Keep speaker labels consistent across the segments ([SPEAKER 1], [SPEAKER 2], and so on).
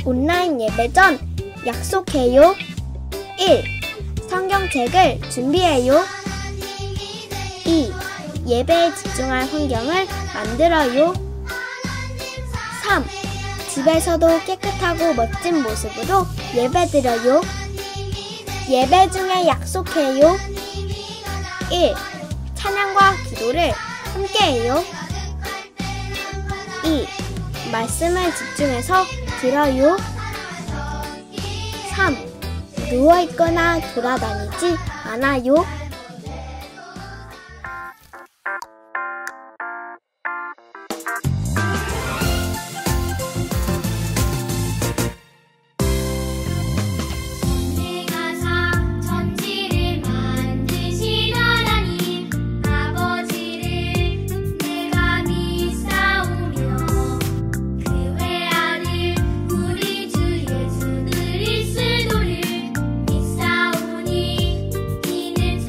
[SPEAKER 1] 온라인 예배 전 약속해요. 1. 성경책을 준비해요. 2. 예배에 집중할 환경을 만들어요. 3. 집에서도 깨끗하고 멋진 모습으로 예배드려요. 예배 중에 약속해요. 1. 찬양과 기도를 함께해요. 2. 말씀을 집중해서 들어요. 3. 누워있거나 돌아다니지 않아요.
[SPEAKER 2] 우리 주 예수 그리스도를 믿사오니 이는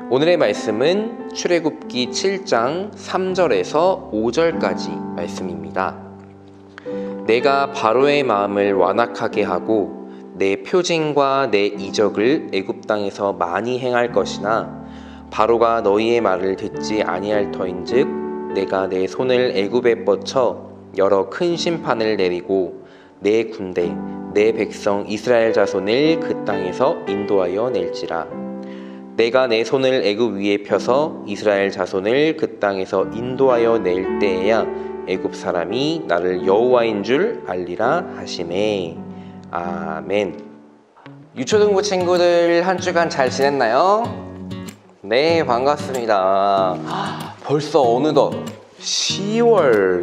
[SPEAKER 2] 오늘의 말씀은 출애굽기 7장 3절에서 5절까지 말씀입니다. 내가 바로의 마음을 완악하게 하고 내 표징과 내 이적을 애굽 땅에서 많이 행할 것이나 바로가 너희의 말을 듣지 아니할 터인즉 내가 내 손을 애굽에 뻗쳐 여러 큰 심판을 내리고 내 군대 내 백성 이스라엘 자손을 그 땅에서 인도하여 낼지라. 내가 내 손을 애굽 위에 펴서 이스라엘 자손을 그 땅에서 인도하여 낼 때에야 애굽 사람이 나를 여호와인 줄 알리라 하시매. 아멘. 유초등부 친구들 한 주간 잘 지냈나요? 네, 반갑습니다. 벌써 어느덧 10월이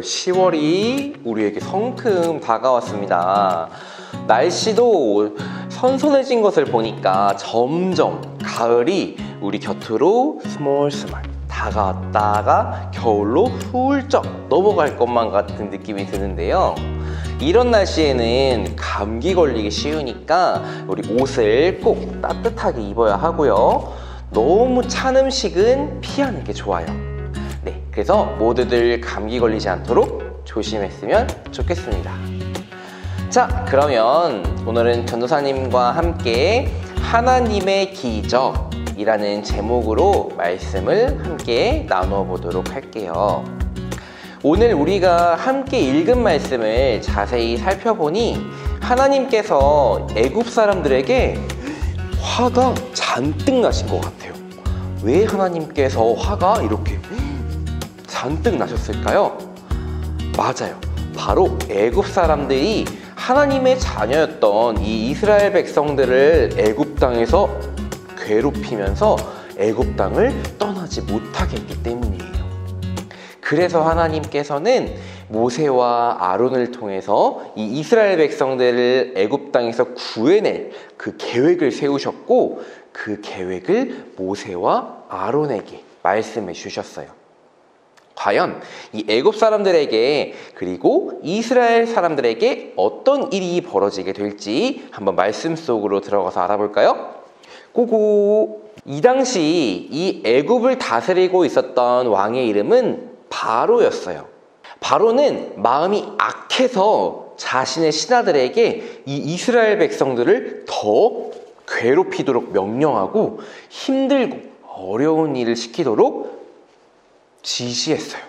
[SPEAKER 2] 우리에게 성큼 다가왔습니다. 날씨도 선선해진 것을 보니까 점점 가을이 우리 곁으로 스멀스멀 다가왔다가 겨울로 훌쩍 넘어갈 것만 같은 느낌이 드는데요. 이런 날씨에는 감기 걸리기 쉬우니까 우리 옷을 꼭 따뜻하게 입어야 하고요. 너무 찬 음식은 피하는 게 좋아요. 네, 그래서 모두들 감기 걸리지 않도록 조심했으면 좋겠습니다. 자, 그러면 오늘은 전도사님과 함께 하나님의 기적이라는 제목으로 말씀을 함께 나누어 보도록 할게요. 오늘 우리가 함께 읽은 말씀을 자세히 살펴보니 하나님께서 애굽 사람들에게 화가 잔뜩 나신 것 같아요. 왜 하나님께서 화가 이렇게 잔뜩 나셨을까요? 맞아요. 바로 애굽 사람들이 하나님의 자녀였던 이 이스라엘 백성들을 애굽 땅에서 괴롭히면서 애굽 땅을 떠나지 못하게 했기 때문이에요. 그래서 하나님께서는 모세와 아론을 통해서 이 이스라엘 백성들을 애굽 땅에서 구해낼 그 계획을 세우셨고 그 계획을 모세와 아론에게 말씀해 주셨어요. 과연 이 애굽 사람들에게 그리고 이스라엘 사람들에게 어떤 일이 벌어지게 될지 한번 말씀 속으로 들어가서 알아볼까요? 고고! 이 당시 이 애굽을 다스리고 있었던 왕의 이름은 바로였어요. 바로는 마음이 악해서 자신의 신하들에게 이 이스라엘 백성들을 더 괴롭히도록 명령하고 힘들고 어려운 일을 시키도록 지시했어요.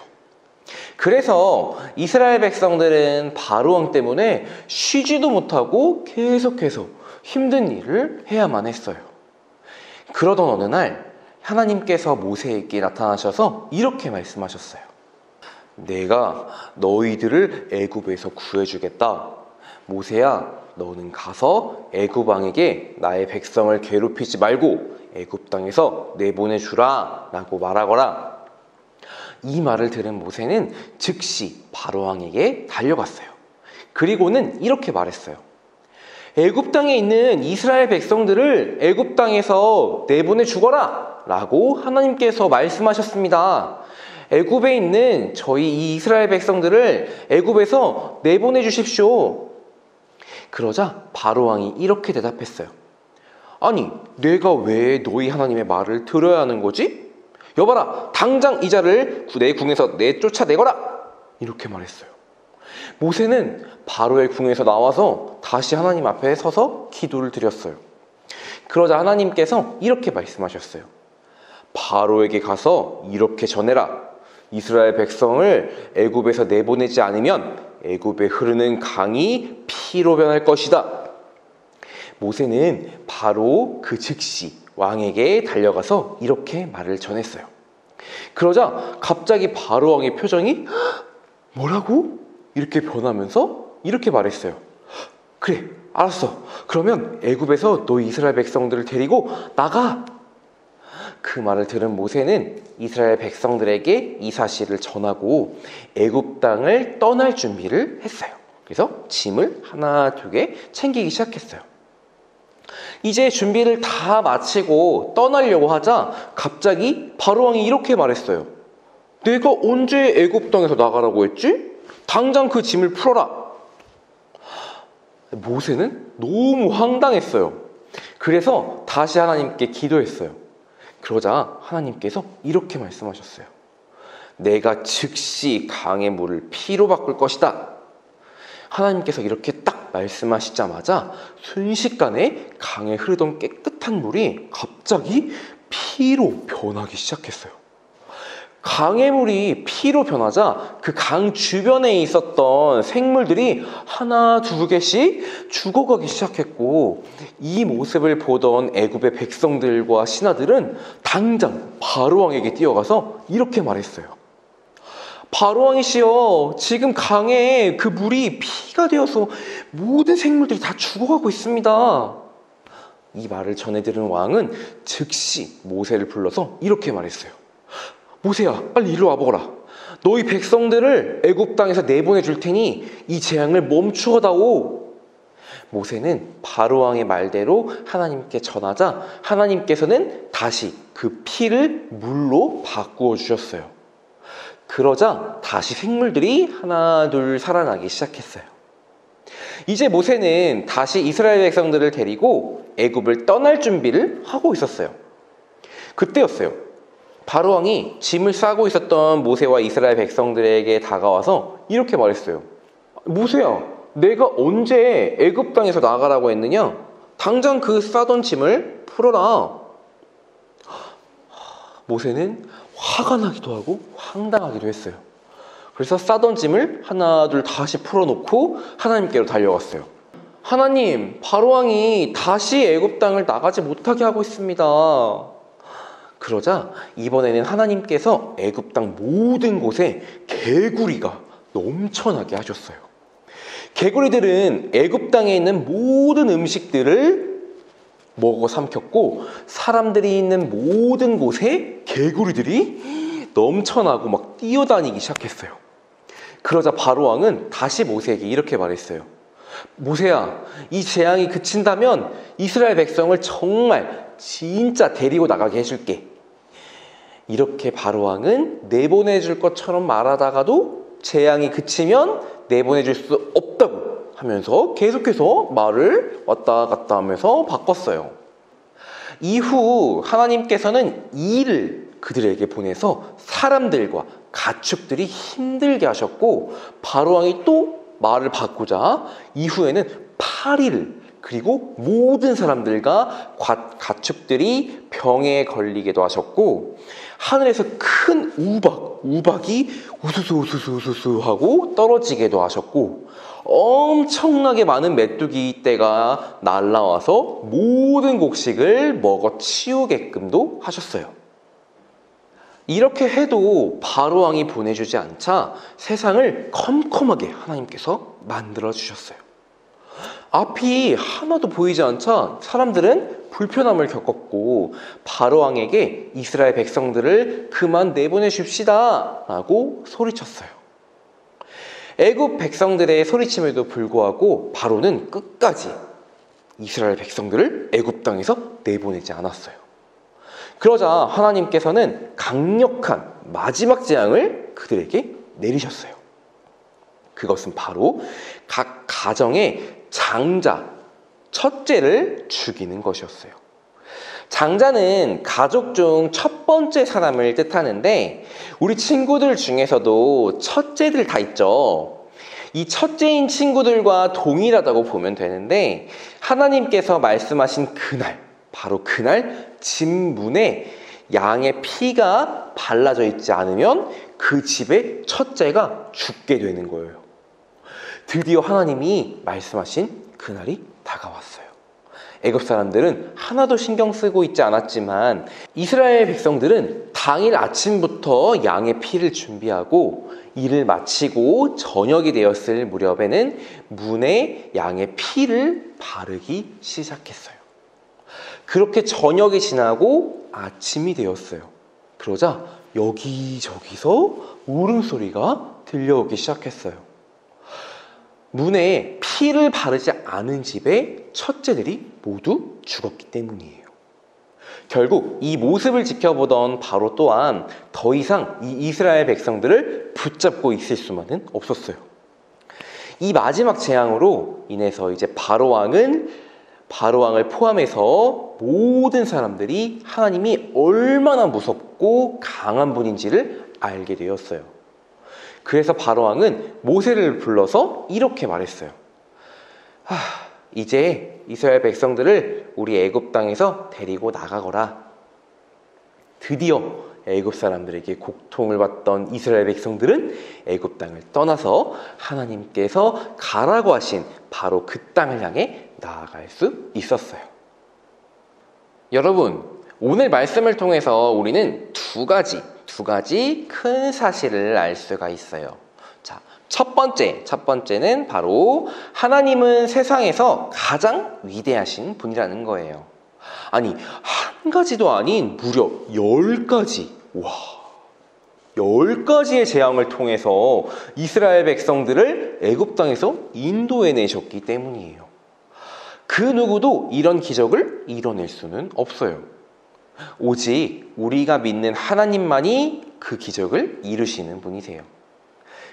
[SPEAKER 2] 그래서 이스라엘 백성들은 바로 왕 때문에 쉬지도 못하고 계속해서 힘든 일을 해야만 했어요. 그러던 어느 날 하나님께서 모세에게 나타나셔서 이렇게 말씀하셨어요. 내가 너희들을 애굽에서 구해주겠다. 모세야, 너는 가서 애굽 왕에게 나의 백성을 괴롭히지 말고 애굽 땅에서 내보내주라 라고 말하거라. 이 말을 들은 모세는 즉시 바로 왕에게 달려갔어요. 그리고는 이렇게 말했어요. 애굽 땅에 있는 이스라엘 백성들을 애굽 땅에서 내보내 주거라 라고 하나님께서 말씀하셨습니다. 애굽에 있는 저희 이 이스라엘 백성들을 애굽에서 내보내 주십시오. 그러자 바로 왕이 이렇게 대답했어요. 아니, 내가 왜 너희 하나님의 말을 들어야 하는 거지? 여봐라, 당장 이 자를 내 궁에서 내쫓아내거라! 이렇게 말했어요. 모세는 바로의 궁에서 나와서 다시 하나님 앞에 서서 기도를 드렸어요. 그러자 하나님께서 이렇게 말씀하셨어요. 바로에게 가서 이렇게 전해라. 이스라엘 백성을 애굽에서 내보내지 않으면 애굽에 흐르는 강이 피로 변할 것이다. 모세는 바로 그 즉시 왕에게 달려가서 이렇게 말을 전했어요. 그러자 갑자기 바로 왕의 표정이 뭐라고? 이렇게 변하면서 이렇게 말했어요. 그래, 알았어. 그러면 애굽에서 너희 이스라엘 백성들을 데리고 나가. 그 말을 들은 모세는 이스라엘 백성들에게 이 사실을 전하고 애굽 땅을 떠날 준비를 했어요. 그래서 짐을 하나 두 개 챙기기 시작했어요. 이제 준비를 다 마치고 떠나려고 하자 갑자기 바로 왕이 이렇게 말했어요. 내가 언제 애굽 땅에서 나가라고 했지? 당장 그 짐을 풀어라. 모세는 너무 황당했어요. 그래서 다시 하나님께 기도했어요. 그러자 하나님께서 이렇게 말씀하셨어요. 내가 즉시 강의 물을 피로 바꿀 것이다. 하나님께서 이렇게 딱 말씀하시자마자 순식간에 강에 흐르던 깨끗한 물이 갑자기 피로 변하기 시작했어요. 강의 물이 피로 변하자 그 강 주변에 있었던 생물들이 하나 두 개씩 죽어가기 시작했고, 이 모습을 보던 애굽의 백성들과 신하들은 당장 바로왕에게 뛰어가서 이렇게 말했어요. 바로왕이시여, 지금 강에 그 물이 피가 되어서 모든 생물들이 다 죽어가고 있습니다. 이 말을 전해 들은 왕은 즉시 모세를 불러서 이렇게 말했어요. 모세야, 빨리 이리로 와보거라. 너희 백성들을 애굽 땅에서 내보내 줄 테니 이 재앙을 멈추어다오. 모세는 바로왕의 말대로 하나님께 전하자 하나님께서는 다시 그 피를 물로 바꾸어 주셨어요. 그러자 다시 생물들이 하나 둘 살아나기 시작했어요. 이제 모세는 다시 이스라엘 백성들을 데리고 애굽을 떠날 준비를 하고 있었어요. 그때였어요. 바로왕이 짐을 싸고 있었던 모세와 이스라엘 백성들에게 다가와서 이렇게 말했어요. 모세야, 내가 언제 애굽 땅에서 나가라고 했느냐? 당장 그 싸던 짐을 풀어라. 모세는 화가 나기도 하고 황당하기도 했어요. 그래서 싸던 짐을 하나 둘 다시 풀어놓고 하나님께로 달려갔어요. 하나님, 바로왕이 다시 애굽 땅을 나가지 못하게 하고 있습니다. 그러자 이번에는 하나님께서 애굽 땅 모든 곳에 개구리가 넘쳐나게 하셨어요. 개구리들은 애굽 땅에 있는 모든 음식들을 먹어 삼켰고, 사람들이 있는 모든 곳에 개구리들이 넘쳐나고 막 뛰어다니기 시작했어요. 그러자 바로왕은 다시 모세에게 이렇게 말했어요. 모세야, 이 재앙이 그친다면 이스라엘 백성을 정말 진짜 데리고 나가게 해줄게. 이렇게 바로왕은 내보내줄 것처럼 말하다가도 재앙이 그치면 내보내줄 수 없다고 하면서 계속해서 말을 왔다 갔다 하면서 바꿨어요. 이후 하나님께서는 이를 그들에게 보내서 사람들과 가축들이 힘들게 하셨고, 바로왕이 또 말을 바꾸자 이후에는 8일 그리고 모든 사람들과 가축들이 병에 걸리게도 하셨고, 하늘에서 큰 우박이 우수수 하고 떨어지게도 하셨고, 엄청나게 많은 메뚜기 떼가 날라와서 모든 곡식을 먹어 치우게끔도 하셨어요. 이렇게 해도 바로왕이 보내주지 않자 세상을 컴컴하게 하나님께서 만들어 주셨어요. 앞이 하나도 보이지 않자 사람들은 불편함을 겪었고, 바로왕에게 이스라엘 백성들을 그만 내보내십시다 라고 소리쳤어요. 애굽 백성들의 소리침에도 불구하고 바로는 끝까지 이스라엘 백성들을 애굽 땅에서 내보내지 않았어요. 그러자 하나님께서는 강력한 마지막 재앙을 그들에게 내리셨어요. 그것은 바로 각 가정의 장자, 첫째를 죽이는 것이었어요. 장자는 가족 중 첫 번째 사람을 뜻하는데, 우리 친구들 중에서도 첫째들 다 있죠. 이 첫째인 친구들과 동일하다고 보면 되는데, 하나님께서 말씀하신 그날, 바로 그날 집 문에 양의 피가 발라져 있지 않으면 그 집의 첫째가 죽게 되는 거예요. 드디어 하나님이 말씀하신 그날이 다가왔어요. 애굽 사람들은 하나도 신경 쓰고 있지 않았지만 이스라엘 백성들은 당일 아침부터 양의 피를 준비하고 일을 마치고 저녁이 되었을 무렵에는 문에 양의 피를 바르기 시작했어요. 그렇게 저녁이 지나고 아침이 되었어요. 그러자 여기저기서 울음소리가 들려오기 시작했어요. 문에 피를 바르지 않은 집의 첫째들이 모두 죽었기 때문이에요. 결국 이 모습을 지켜보던 바로 또한 더 이상 이 이스라엘 백성들을 붙잡고 있을 수만은 없었어요. 이 마지막 재앙으로 인해서 이제 바로 왕은 바로왕을 포함해서 모든 사람들이 하나님이 얼마나 무섭고 강한 분인지를 알게 되었어요. 그래서 바로왕은 모세를 불러서 이렇게 말했어요. 이제 이스라엘 백성들을 우리 애굽 땅에서 데리고 나가거라. 드디어 애굽 사람들에게 고통을 받던 이스라엘 백성들은 애굽 땅을 떠나서 하나님께서 가라고 하신 바로 그 땅을 향해 나아갈 수 있었어요. 여러분, 오늘 말씀을 통해서 우리는 두 가지 큰 사실을 알 수가 있어요. 자, 첫 번째는 바로 하나님은 세상에서 가장 위대하신 분이라는 거예요. 아니, 한 가지도 아닌 무려 10가지. 와, 10가지의 재앙을 통해서 이스라엘 백성들을 애굽 땅에서 인도해내셨기 때문이에요. 그 누구도 이런 기적을 이뤄낼 수는 없어요. 오직 우리가 믿는 하나님만이 그 기적을 이루시는 분이세요.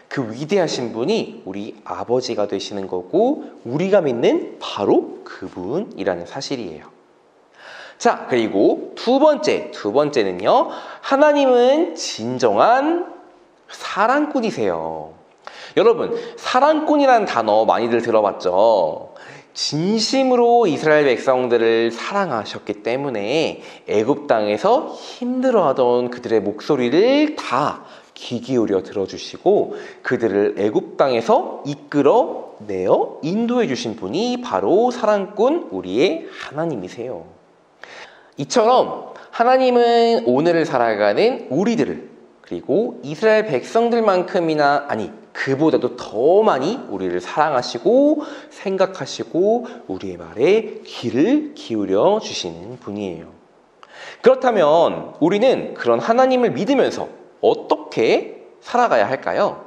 [SPEAKER 2] 그 위대하신 분이 우리 아버지가 되시는 거고 우리가 믿는 바로 그분이라는 사실이에요. 자, 그리고 두 번째는요. 하나님은 진정한 사랑꾼이세요. 여러분, 사랑꾼이라는 단어 많이들 들어봤죠? 진심으로 이스라엘 백성들을 사랑하셨기 때문에 애굽 땅에서 힘들어하던 그들의 목소리를 다 귀 기울여 들어주시고 그들을 애굽 땅에서 이끌어내어 인도해 주신 분이 바로 사랑꾼 우리의 하나님이세요. 이처럼 하나님은 오늘을 살아가는 우리들을, 그리고 이스라엘 백성들만큼이나, 아니 그보다도 더 많이 우리를 사랑하시고 생각하시고 우리의 말에 귀를 기울여 주시는 분이에요. 그렇다면 우리는 그런 하나님을 믿으면서 어떻게 살아가야 할까요?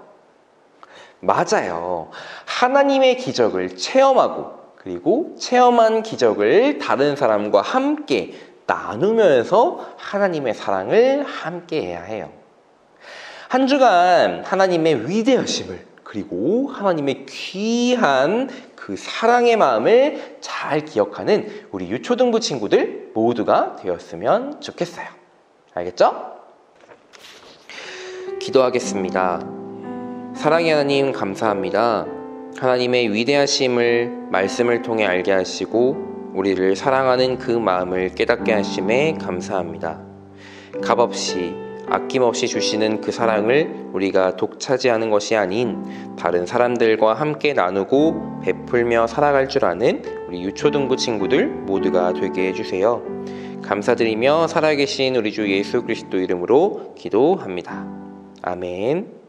[SPEAKER 2] 맞아요. 하나님의 기적을 체험하고, 그리고 체험한 기적을 다른 사람과 함께 나누면서 하나님의 사랑을 함께 해야 해요. 한 주간 하나님의 위대하심을, 그리고 하나님의 귀한 그 사랑의 마음을 잘 기억하는 우리 유초등부 친구들 모두가 되었으면 좋겠어요. 알겠죠? 기도하겠습니다. 사랑의 하나님, 감사합니다. 하나님의 위대하심을 말씀을 통해 알게 하시고 우리를 사랑하는 그 마음을 깨닫게 하심에 감사합니다. 값없이 아낌없이 주시는 그 사랑을 우리가 독차지하는 것이 아닌 다른 사람들과 함께 나누고 베풀며 살아갈 줄 아는 우리 유초등부 친구들 모두가 되게 해주세요. 감사드리며 살아계신 우리 주 예수 그리스도 이름으로 기도합니다. 아멘.